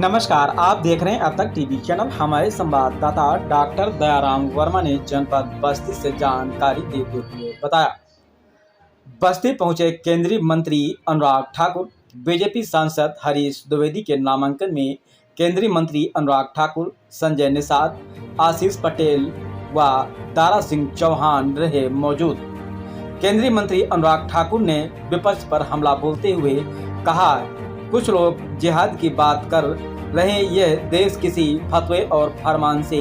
नमस्कार, आप देख रहे हैं अब तक टीवी चैनल। हमारे संवाददाता डॉक्टर दयाराम वर्मा ने जनपद बस्ती से जानकारी देते हुए बताया, बस्ती पहुंचे केंद्रीय मंत्री अनुराग ठाकुर। बीजेपी सांसद हरीश द्विवेदी के नामांकन में केंद्रीय मंत्री अनुराग ठाकुर, संजय निषाद, आशीष पटेल व दारा सिंह चौहान रहे मौजूद। केंद्रीय मंत्री अनुराग ठाकुर ने विपक्ष पर हमला बोलते हुए कहा, कुछ लोग जिहाद की बात कर रहे हैं। यह देश किसी फतवे और फरमान से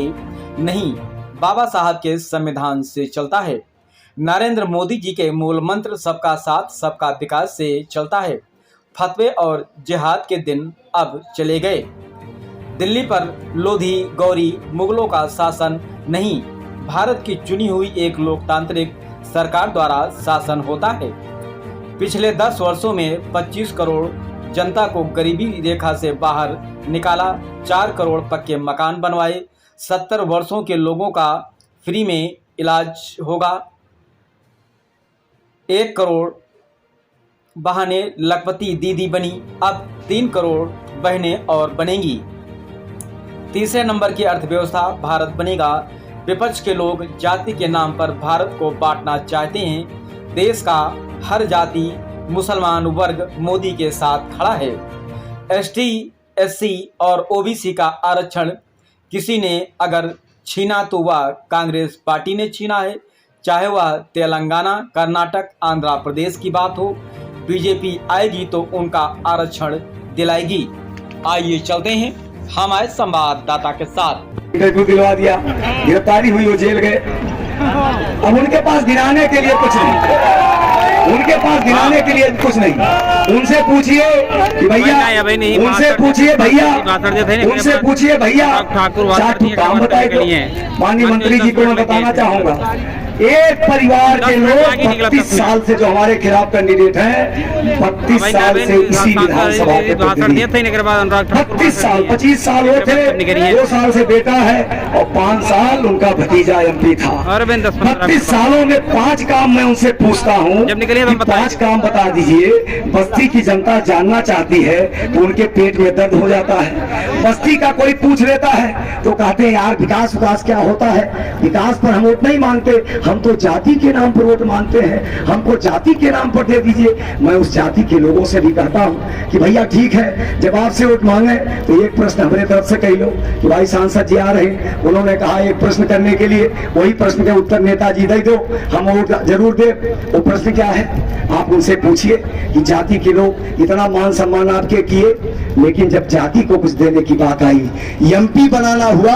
नहीं, बाबा साहब के संविधान से चलता है। नरेंद्र मोदी जी के मूल मंत्र सबका साथ सबका विकास से चलता है। फतवे और जिहाद के दिन अब चले गए। दिल्ली पर लोधी गौरी मुगलों का शासन नहीं, भारत की चुनी हुई एक लोकतांत्रिक सरकार द्वारा शासन होता है। पिछले 10 वर्षों में 25 करोड़ जनता को गरीबी रेखा से बाहर निकाला, 4 करोड़ पक्के मकान बनवाए, 70 वर्षों के लोगों का फ्री में इलाज होगा, 1 करोड़ बहनें लखपति दीदी बनी, अब 3 करोड़ बहनें और बनेंगी। तीसरे नंबर की अर्थव्यवस्था भारत बनेगा। विपक्ष के लोग जाति के नाम पर भारत को बांटना चाहते हैं। देश का हर जाति मुसलमान वर्ग मोदी के साथ खड़ा है। एसटी, एससी और ओबीसी का आरक्षण किसी ने अगर छीना तो वह कांग्रेस पार्टी ने छीना है, चाहे वह तेलंगाना, कर्नाटक, आंध्र प्रदेश की बात हो। बीजेपी आएगी तो उनका आरक्षण दिलाएगी। आइए चलते हैं हमारे संवाददाता के साथ। इंटरव्यू दिलवा दिया, गिरफ्तारी हुई, वो जेल गए। अब उनके पास गिराने के लिए कुछ नहीं, उनके पास गिराने के लिए कुछ नहीं। उनसे पूछिए कि भैया, उनसे पूछिए भैया, उनसे पूछिए भैया, काम बताए। माननीय मंत्री जी को मैं बताना चाहूंगा, एक परिवार के लोग 32 साल से जो हमारे खिलाफ कैंडिडेट हैं, 32 साल से इसी विधानसभा के 32 साल, 25 साल वो थे, 2 साल से बेटा है और 5 साल उनका भतीजा एमपी था। 32 सालों में 5 काम मैं उनसे पूछता हूँ, 5 काम बता दीजिए। बस्ती की जनता जानना चाहती है तो उनके पेट में दर्द हो जाता है। बस्ती का कोई पूछ लेता है तो कहते हैं यार विकास विकास क्या होता है, विकास पर हम वोट नहीं मांगते, हम तो जाति के नाम पर वोट मांगते हैं, हमको जाति के नाम पर दे दीजिए। मैं उस जाति के लोगों से भी कहता हूं कि भैया ठीक है, जब आपसे वोट मांगे तो एक प्रश्न हमारे तरफ से कह लो कि भाई सांसद जी आ रहे हैं, उन्होंने कहा एक प्रश्न करने के लिए, वही प्रश्न के उत्तर नेताजी दे दो, हम वोट जरूर दे। वो प्रश्न क्या है आप उनसे पूछिए कि जाति के लोग इतना मान सम्मान आपके किए, लेकिन जब जाति को कुछ देने की बात आई, एमपी बनाना हुआ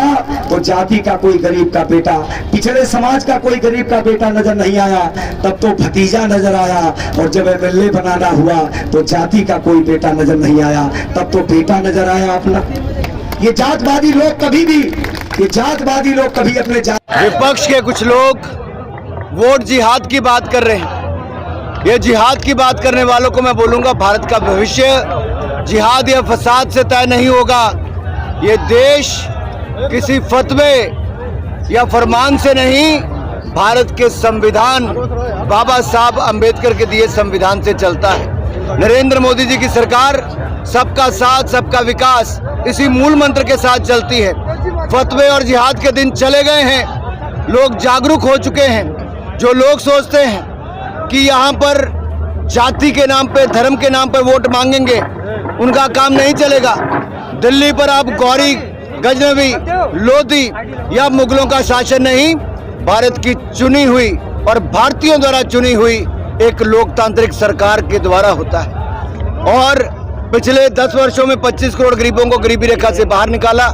तो जाति का कोई गरीब का बेटा, पिछड़े समाज का कोई गरीब का बेटा नजर नहीं आया, तब तो भतीजा नजर आया। और जब एमएलए बनाना हुआ तो जाति का कोई बेटा नजर नहीं आया, तब तो बेटा नजर आया अपना। ये जातवादी लोग कभी भी, ये जातवादी लोग कभी अपने विपक्ष के कुछ लोग वोट जिहाद की बात कर रहे हैं। ये जिहाद की बात करने वालों को मैं बोलूंगा, भारत का भविष्य जिहाद या फसाद से तय नहीं होगा। ये देश किसी फतवे या फरमान से नहीं, भारत के संविधान, बाबा साहब अंबेडकर के दिए संविधान से चलता है। नरेंद्र मोदी जी की सरकार सबका साथ सबका विकास इसी मूल मंत्र के साथ चलती है। फतवे और जिहाद के दिन चले गए हैं, लोग जागरूक हो चुके हैं। जो लोग सोचते हैं कि यहाँ पर जाति के नाम पे, धर्म के नाम पे वोट मांगेंगे, उनका काम नहीं चलेगा। दिल्ली पर अब गौरी, गजनवी, लोधी या मुगलों का शासन नहीं, भारत की चुनी हुई और भारतीयों द्वारा चुनी हुई एक लोकतांत्रिक सरकार के द्वारा होता है। और पिछले 10 वर्षों में 25 करोड़ गरीबों को गरीबी रेखा से बाहर निकाला,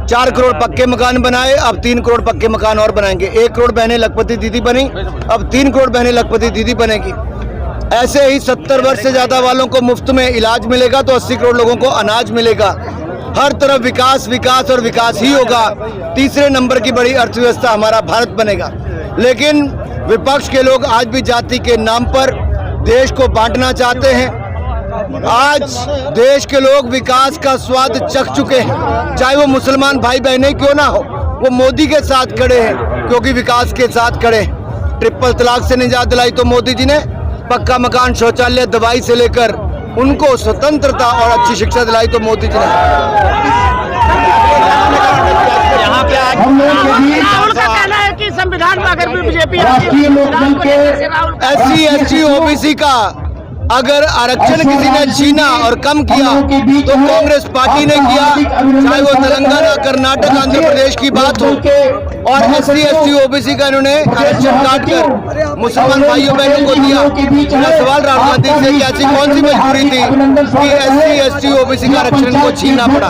4 करोड़ पक्के मकान बनाए, अब 3 करोड़ पक्के मकान और बनाएंगे। 1 करोड़ बहनें लखपति दीदी बनी, अब 3 करोड़ बहनें लखपति दीदी बनेगी। ऐसे ही 70 वर्ष से ज्यादा वालों को मुफ्त में इलाज मिलेगा तो 80 करोड़ लोगों को अनाज मिलेगा। हर तरफ विकास, विकास और विकास ही होगा। तीसरे नंबर की बड़ी अर्थव्यवस्था हमारा भारत बनेगा। लेकिन विपक्ष के लोग आज भी जाति के नाम पर देश को बांटना चाहते हैं। आज देश के लोग विकास का स्वाद चख चुके हैं, चाहे वो मुसलमान भाई बहनें क्यों ना हो, वो मोदी के साथ खड़े हैं क्योंकि विकास के साथ खड़े हैं। ट्रिपल तलाक से निजात दिलाई तो मोदी जी ने, पक्का मकान, शौचालय, दवाई से लेकर उनको स्वतंत्रता और अच्छी शिक्षा दिलाई तो मोदी जी ने। हम लोगों के बीच राहुल का कहना है कि संविधान में अगर भी बीजेपी राष्ट्रीय लोकदल के SC ST OBC का अगर आरक्षण किसी ने छीना और कम किया तो कांग्रेस पार्टी ने किया, चाहे वो तेलंगाना, कर्नाटक, आंध्र प्रदेश की बात हो। और SC ST OBC का इन्होंने आरक्षण काट कर मुसलमान भाइयों बहनों को दिया। मेरा सवाल राहुल गांधी से कि ऐसी कौन सी मजबूरी थी कि SC ST OBC का आरक्षण इनको छीनना पड़ा,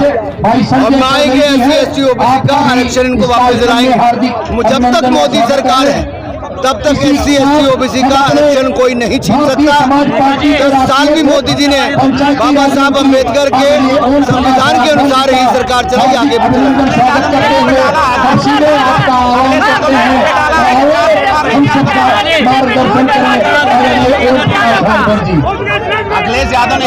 और मांगेंगे SC ST OBC का आरक्षण इनको वापस दिलाएंगे। जब तक मोदी सरकार है तब तक SC ST OBC का आरक्षण कोई नहीं छीन सकता। 10 साल भी मोदी जी ने बाबा साहब अम्बेडकर के संविधान के अनुसार ही सरकार चलाई, आगे भी अखिलेश यादव ने